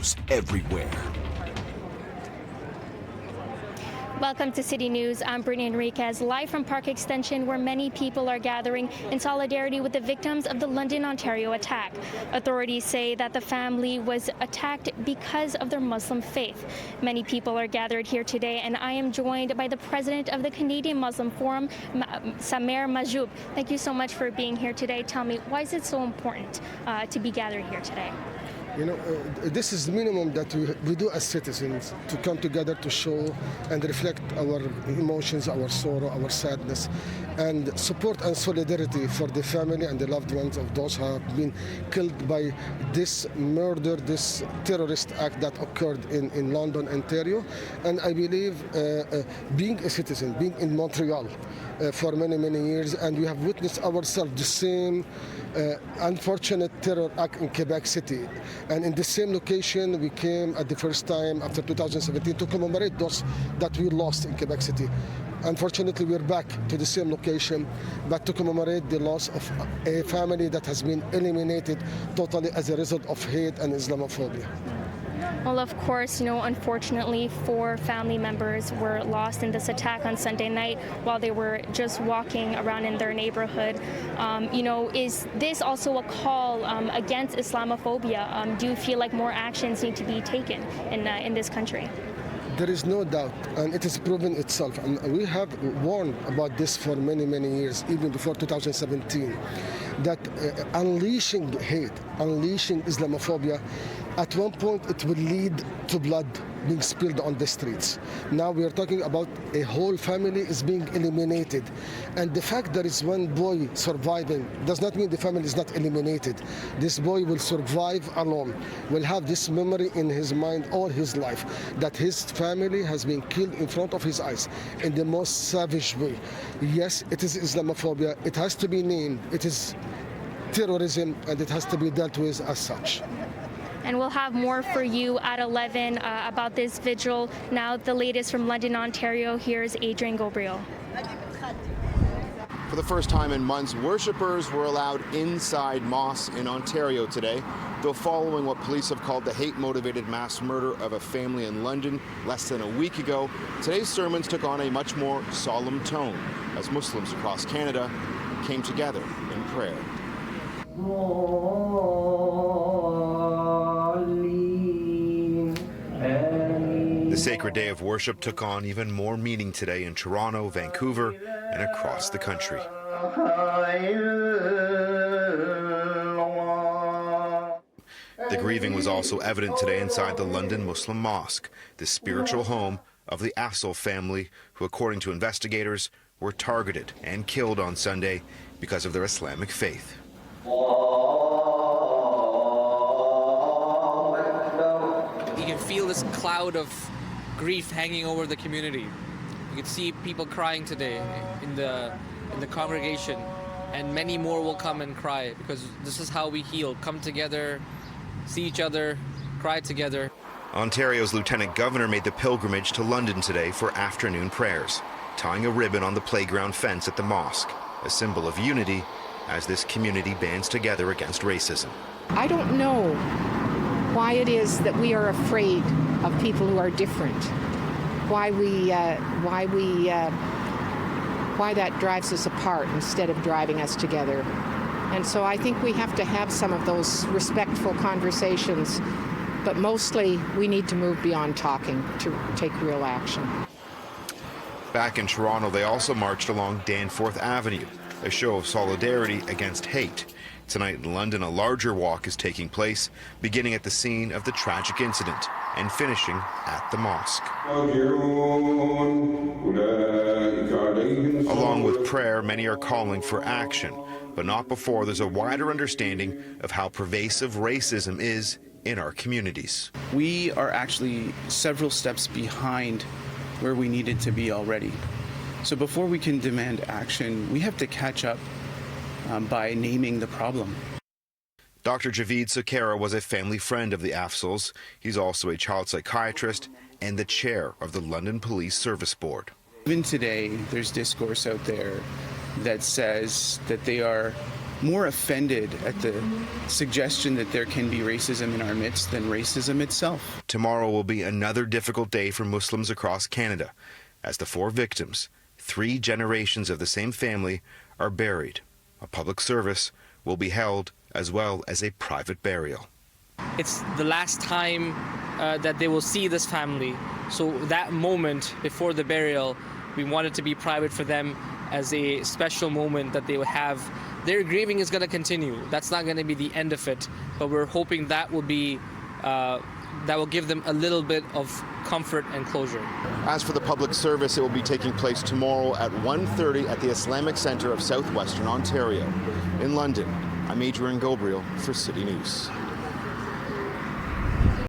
News everywhere. Welcome to City News. I'm Brittany Enriquez, live from Park Extension, where many people are gathering in solidarity with the victims of the London, Ontario attack. Authorities say that the family was attacked because of their Muslim faith. Many people are gathered here today, and I am joined by the president of the Canadian Muslim Forum, Samer Mahjoub. Thank you so much for being here today. Tell me, why is it so important to be gathered here today? You know, this is the minimum that we do as citizens, to come together to show and reflect our emotions, our sorrow, our sadness, and support and solidarity for the family and the loved ones of those who have been killed by this murder, this terrorist act that occurred in London, Ontario. And I believe being a citizen, being in Montreal for many, many years, and we have witnessed ourselves the same unfortunate terror act in Quebec City. And in the same location, we came at the first time after 2017 to commemorate those that we lost in Quebec City. Unfortunately, we're back to the same location, but to commemorate the loss of a family that has been eliminated totally as a result of hate and Islamophobia. Well, of course, unfortunately, 4 family members were lost in this attack on Sunday night while they were just walking around in their neighborhood. Is this also a call against Islamophobia? Do you feel like more actions need to be taken in this country? There is no doubt, and it has proven itself. And we have warned about this for many, many years, even before 2017, that unleashing hate, unleashing Islamophobia, at one point it will lead to blood being spilled on the streets. Now we are talking about a whole family is being eliminated. And the fact there is one boy surviving does not mean the family is not eliminated. This boy will survive alone, will have this memory in his mind all his life, that his family has been killed in front of his eyes in the most savage way. Yes, it is Islamophobia. It has to be named. It is terrorism, and it has to be dealt with as such. And we'll have more for you at 11 about this vigil. Now, the latest from London, Ontario. Here's Adrian Gabriel. For the first time in months, worshippers were allowed inside mosques in Ontario today, though following what police have called the hate-motivated mass murder of a family in London less than a week ago, today's sermons took on a much more solemn tone as Muslims across Canada came together in prayer. The sacred day of worship took on even more meaning today in Toronto, Vancouver, and across the country. The grieving was also evident today inside the London Muslim Mosque, the spiritual home of the Afzal family, who, according to investigators, were targeted and killed on Sunday because of their Islamic faith. You can feel this cloud of grief hanging over the community. You can see people crying today in the congregation, and many more will come and cry, because this is how we heal. Come together, see each other, cry together. Ontario's Lieutenant Governor made the pilgrimage to London today for afternoon prayers, tying a ribbon on the playground fence at the mosque, a symbol of unity as this community bands together against racism. I don't know why it is that we are afraid of people who are different, why that drives us apart instead of driving us together. And so I think we have to have some of those respectful conversations, but mostly we need to move beyond talking to take real action. Back in Toronto, they also marched along Danforth Avenue, a show of solidarity against hate. Tonight in London, a larger walk is taking place, beginning at the scene of the tragic incident and finishing at the mosque. Along with prayer, many are calling for action, but not before there's a wider understanding of how pervasive racism is in our communities. We are actually several steps behind where we needed to be already. So before we can demand action, we have to catch up by naming the problem. Dr. Javeed Sukera was a family friend of the Afzals. He's also a child psychiatrist and the chair of the London Police Service Board. Even today, there's discourse out there that says that they are more offended at the suggestion that there can be racism in our midst than racism itself. Tomorrow will be another difficult day for Muslims across Canada, as the 4 victims, 3 generations of the same family, are buried. A public service will be held, as well as a private burial. It's the last time that they will see this family. So that moment before the burial, we want it to be private for them as a special moment that they will have. Their grieving is going to continue. That's not going to be the end of it, but we're hoping that will be that will give them a little bit of comfort and closure. As for the public service, it will be taking place tomorrow at 1:30 at the Islamic Centre of Southwestern Ontario. In London, I'm Adrian Gobriel for City News.